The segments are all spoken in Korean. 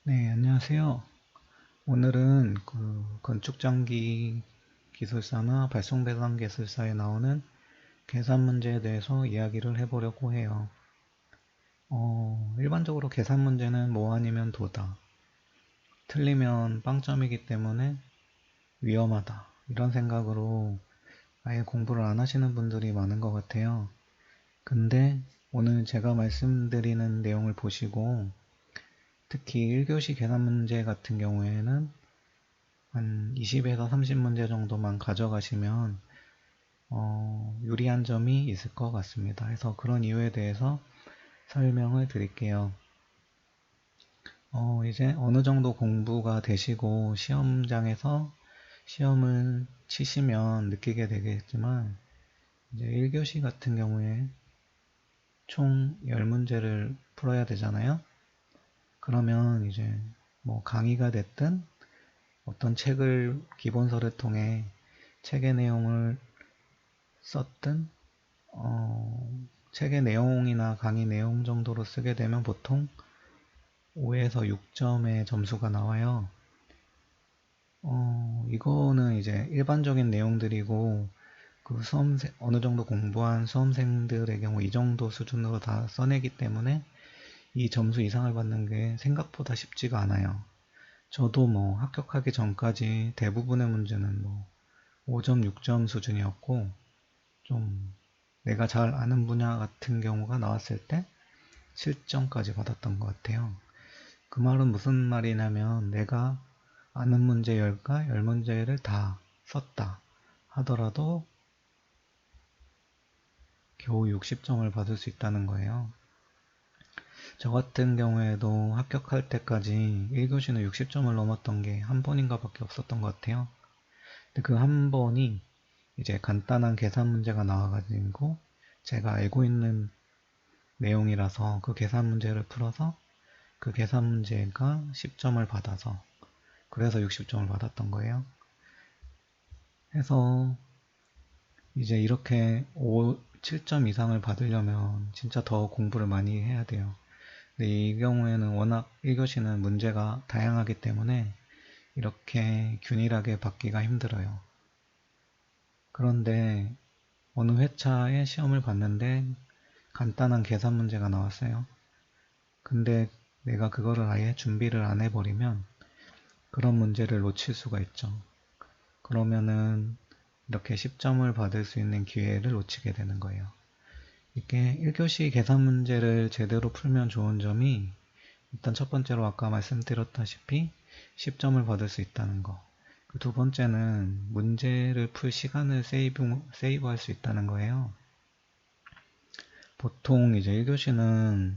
네, 안녕하세요. 오늘은 건축장기 기술사나 발송배당 기술사에 나오는 계산 문제에 대해서 이야기를 해보려고 해요. 일반적으로 계산 문제는 뭐 아니면 도다. 틀리면 빵점이기 때문에 위험하다. 이런 생각으로 아예 공부를 안 하시는 분들이 많은 것 같아요. 근데 오늘 제가 말씀드리는 내용을 보시고 특히 1교시 계산 문제 같은 경우에는 한 20에서 30문제 정도만 가져가시면 유리한 점이 있을 것 같습니다. 그래서 그런 이유에 대해서 설명을 드릴게요. 이제 어느 정도 공부가 되시고 시험장에서 시험을 치시면 느끼게 되겠지만 이제 1교시 같은 경우에 총 10문제를 풀어야 되잖아요. 그러면 이제 뭐 강의가 됐든 어떤 책을 기본서를 통해 책의 내용을 썼든 책의 내용이나 강의 내용 정도로 쓰게 되면 보통 5에서 6점의 점수가 나와요. 이거는 이제 일반적인 내용들이고 그 어느 정도 공부한 수험생들의 경우 이 정도 수준으로 다 써내기 때문에 이 점수 이상을 받는 게 생각보다 쉽지가 않아요. 저도 뭐 합격하기 전까지 대부분의 문제는 뭐 5점, 6점 수준이었고 좀 내가 잘 아는 분야 같은 경우가 나왔을 때 7점까지 받았던 것 같아요. 그 말은 무슨 말이냐면 내가 아는 문제 10가 10문제를 다 썼다 하더라도 겨우 60점을 받을 수 있다는 거예요. 저 같은 경우에도 합격할 때까지 1교시는 60점을 넘었던 게 한 번인가 밖에 없었던 것 같아요. 근데 그 한 번이 이제 간단한 계산 문제가 나와가지고 제가 알고 있는 내용이라서 그 계산 문제를 풀어서 그 계산 문제가 10점을 받아서 그래서 60점을 받았던 거예요. 해서 이제 이렇게 7점 이상을 받으려면 진짜 더 공부를 많이 해야 돼요. 근데 이 경우에는 워낙 1교시는 문제가 다양하기 때문에 이렇게 균일하게 받기가 힘들어요. 그런데 어느 회차에 시험을 봤는데 간단한 계산 문제가 나왔어요. 근데 내가 그거를 아예 준비를 안 해버리면 그런 문제를 놓칠 수가 있죠. 그러면은 이렇게 10점을 받을 수 있는 기회를 놓치게 되는 거예요. 이게 1교시 계산 문제를 제대로 풀면 좋은 점이 일단 첫 번째로 아까 말씀드렸다시피 10점을 받을 수 있다는 거. 두 번째는 문제를 풀 시간을 세이브할 수 있다는 거예요. 보통 이제 1교시는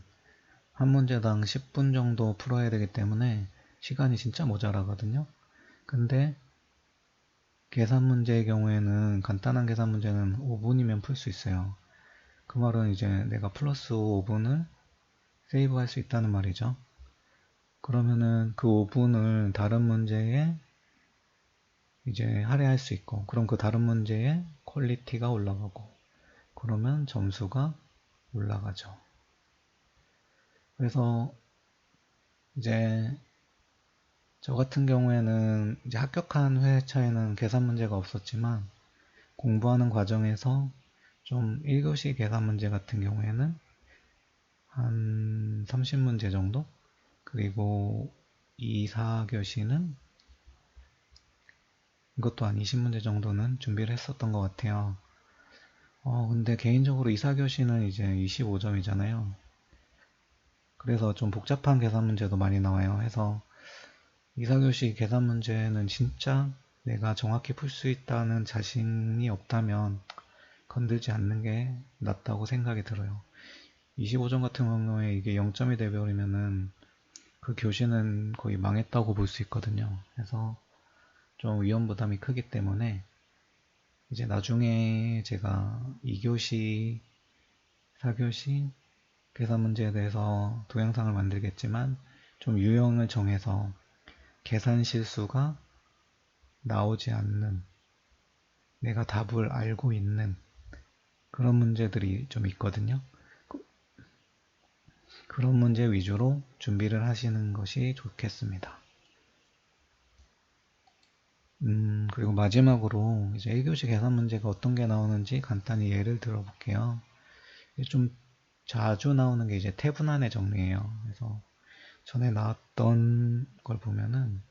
한 문제당 10분 정도 풀어야 되기 때문에 시간이 진짜 모자라거든요. 근데 계산 문제의 경우에는 간단한 계산 문제는 5분이면 풀 수 있어요. 그 말은 이제 내가 플러스 5분을 세이브할 수 있다는 말이죠. 그러면은 그 5분을 다른 문제에 이제 할애할 수 있고, 그럼 그 다른 문제의 퀄리티가 올라가고, 그러면 점수가 올라가죠. 그래서 이제 저 같은 경우에는 이제 합격한 회차에는 계산 문제가 없었지만 공부하는 과정에서 좀 1교시 계산 문제 같은 경우에는 한 30문제 정도? 그리고 2, 4교시는 이것도 한 20문제 정도는 준비를 했었던 것 같아요. 근데 개인적으로 2, 4교시는 이제 25점이잖아요. 그래서 좀 복잡한 계산 문제도 많이 나와요. 해서 2, 4교시 계산 문제는 진짜 내가 정확히 풀 수 있다는 자신이 없다면 건들지 않는 게 낫다고 생각이 들어요. 25점 같은 경우에 이게 0점이 돼버리면은 그 교시는 거의 망했다고 볼 수 있거든요. 그래서 좀 위험 부담이 크기 때문에 이제 나중에 제가 2교시, 4교시 계산 문제에 대해서 동영상을 만들겠지만 좀 유형을 정해서 계산 실수가 나오지 않는 내가 답을 알고 있는 그런 문제들이 좀 있거든요. 그런 문제 위주로 준비를 하시는 것이 좋겠습니다. 그리고 마지막으로 이제 1교시 계산 문제가 어떤 게 나오는지 간단히 예를 들어 볼게요. 좀 자주 나오는 게 이제 태분한의 정리예요. 그래서 전에 나왔던 걸 보면은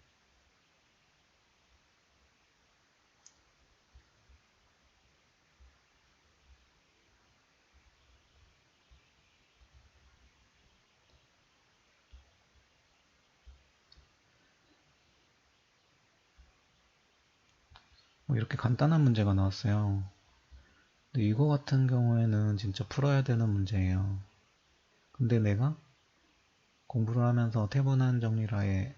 뭐 이렇게 간단한 문제가 나왔어요. 근데 이거 같은 경우에는 진짜 풀어야 되는 문제예요. 근데 내가 공부를 하면서 태분한 정리를 아예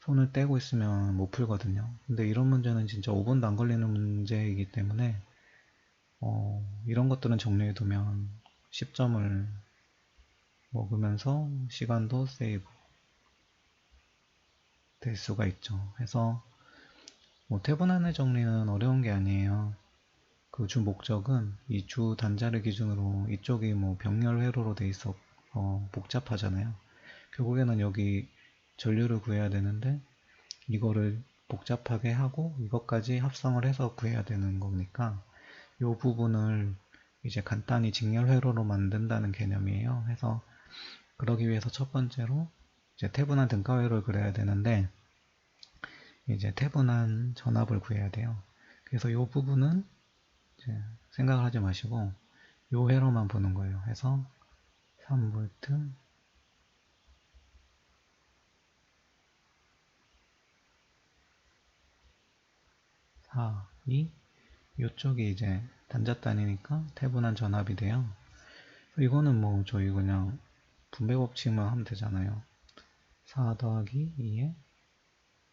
손을 떼고 있으면 못 풀거든요. 근데 이런 문제는 진짜 5분도 안 걸리는 문제이기 때문에 이런 것들은 정리해두면 10점을 먹으면서 시간도 세이브 될 수가 있죠. 해서 뭐 태분한의 정리는 어려운 게 아니에요. 그 주 목적은 이 주 단자를 기준으로 이쪽이 뭐 병렬 회로로 돼 있어 복잡하잖아요. 결국에는 여기 전류를 구해야 되는데 이거를 복잡하게 하고 이것까지 합성을 해서 구해야 되는 거니까 이 부분을 이제 간단히 직렬 회로로 만든다는 개념이에요. 해서 그러기 위해서 첫 번째로 이제 태분한 등가 회로를 그려야 되는데 이제 태분한 전압을 구해야 돼요. 그래서 이 부분은 이제 생각을 하지 마시고 이 회로만 보는 거예요. 해서 3V 4, 2 이쪽이 이제 단자단이니까 태분한 전압이 돼요. 이거는 뭐 저희 그냥 분배 법칙만 하면 되잖아요. 4 더하기 2에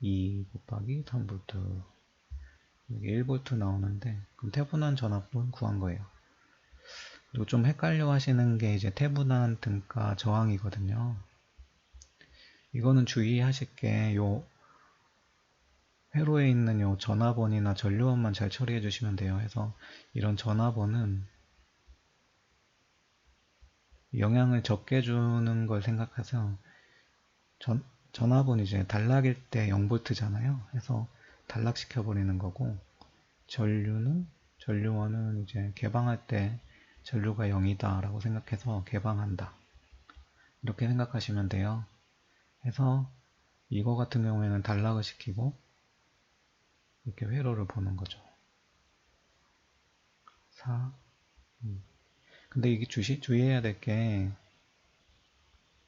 2 곱하기 3V 여기 1V 나오는데 그럼 태분한 전압분 구한 거예요. 그리고 좀 헷갈려 하시는 게 이제 태분한 등가 저항이거든요. 이거는 주의하실 게 요 회로에 있는 요 전압원이나 전류원만 잘 처리해 주시면 돼요. 해서 이런 전압원은 영향을 적게 주는 걸 생각해서 전압은 이제 단락일 때 0V잖아요. 해서 단락시켜 버리는 거고 전류원은 이제 개방할 때 전류가 0이다 라고 생각해서 개방한다. 이렇게 생각하시면 돼요. 해서 이거 같은 경우에는 단락을 시키고 이렇게 회로를 보는 거죠. 4, 2. 근데 이게 주의해야 될 게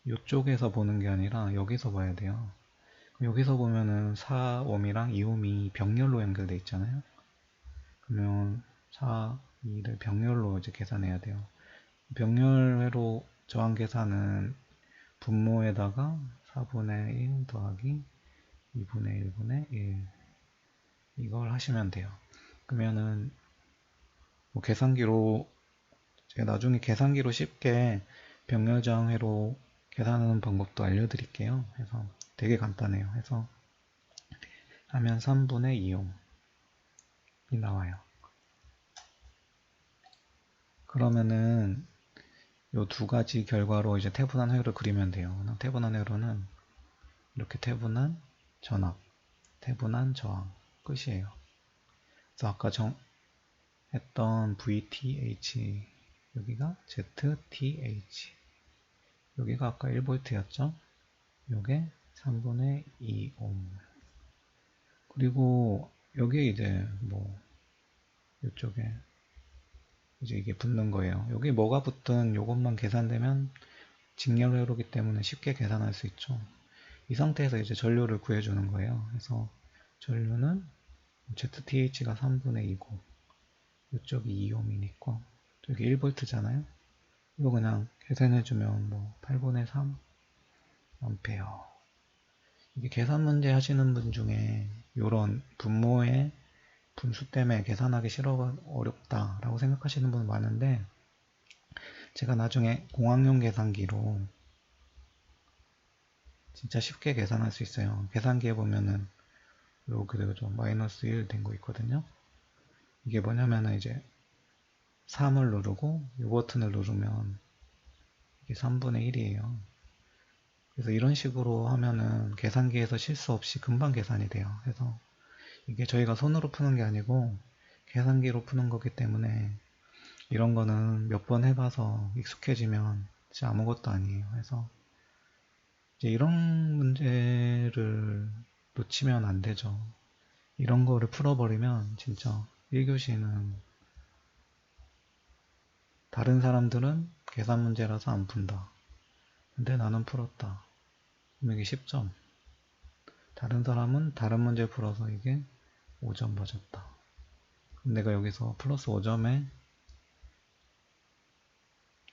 이쪽에서 보는 게 아니라 여기서 봐야 돼요. 여기서 보면은 4옴이랑 2옴이 병렬로 연결돼 있잖아요. 그러면 4, 2를 병렬로 이제 계산해야 돼요. 병렬회로 저항 계산은 분모에다가 4분의 1 더하기 2분의 1분의 1 이걸 하시면 돼요. 그러면은 뭐 계산기로 제가 나중에 계산기로 쉽게 병렬 저항회로 계산하는 방법도 알려드릴게요. 그래서 되게 간단해요. 해서 하면 3분의 2옴이 나와요. 그러면은 요 두 가지 결과로 이제 태분한 회로를 그리면 돼요. 태분한 회로는 이렇게 태분한 전압, 태분한 저항 끝이에요. 그래서 아까 했던 VTH 여기가 ZTH 여기가 아까 1V였죠? 요게 3분의 2옴 그리고 여기에 이제 뭐 이쪽에 이제 이게 붙는 거예요. 여기 뭐가 붙든 요것만 계산되면 직렬 회로기 때문에 쉽게 계산할 수 있죠. 이 상태에서 이제 전류를 구해주는 거예요. 그래서 전류는 ZTH가 3분의 2고 이쪽이 2옴이니까 여기 1V잖아요. 이거 그냥 계산해주면 뭐 8분의 3 암페어. 이게 계산 문제 하시는 분 중에 이런 분모의 분수 때문에 계산하기 싫어 어렵다라고 생각하시는 분 많은데 제가 나중에 공학용 계산기로 진짜 쉽게 계산할 수 있어요. 계산기에 보면은 여기도 좀 마이너스 1 된 거 있거든요. 이게 뭐냐면은 이제 3을 누르고 이 버튼을 누르면 이게 3분의 1이에요. 그래서 이런 식으로 하면은 계산기에서 실수 없이 금방 계산이 돼요. 그래서 이게 저희가 손으로 푸는 게 아니고 계산기로 푸는 거기 때문에 이런 거는 몇 번 해봐서 익숙해지면 진짜 아무것도 아니에요. 그래서 이제 이런 문제를 놓치면 안 되죠. 이런 거를 풀어버리면 진짜 1교시는 다른 사람들은 계산 문제라서 안 푼다. 근데 나는 풀었다. 그럼 이게 10점. 다른 사람은 다른 문제 풀어서 이게 5점 맞았다. 그럼 내가 여기서 플러스 5점에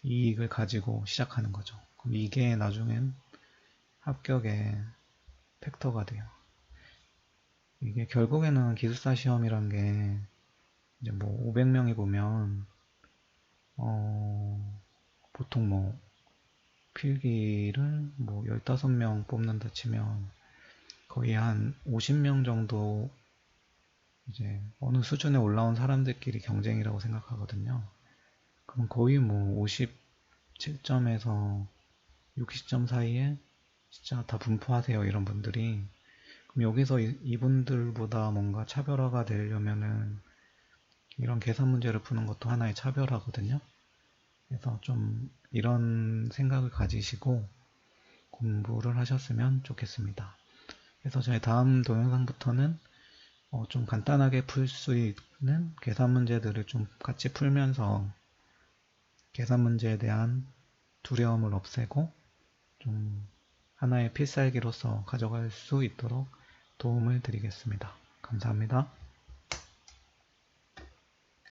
이익을 가지고 시작하는 거죠. 그럼 이게 나중엔 합격의 팩터가 돼요. 이게 결국에는 기숙사 시험이란 게 이제 뭐 500명이 보면 보통 뭐 필기를 뭐 15명 뽑는다 치면 거의 한 50명 정도 이제 어느 수준에 올라온 사람들끼리 경쟁이라고 생각하거든요. 그럼 거의 뭐 57점에서 60점 사이에 진짜 다 분포하세요, 이런 분들이. 그럼 여기서 이분들보다 뭔가 차별화가 되려면은 이런 계산 문제를 푸는 것도 하나의 차별화거든요. 그래서 좀 이런 생각을 가지시고 공부를 하셨으면 좋겠습니다. 그래서 저희 다음 동영상부터는 좀 간단하게 풀 수 있는 계산 문제들을 좀 같이 풀면서 계산 문제에 대한 두려움을 없애고 좀 하나의 필살기로서 가져갈 수 있도록 도움을 드리겠습니다. 감사합니다.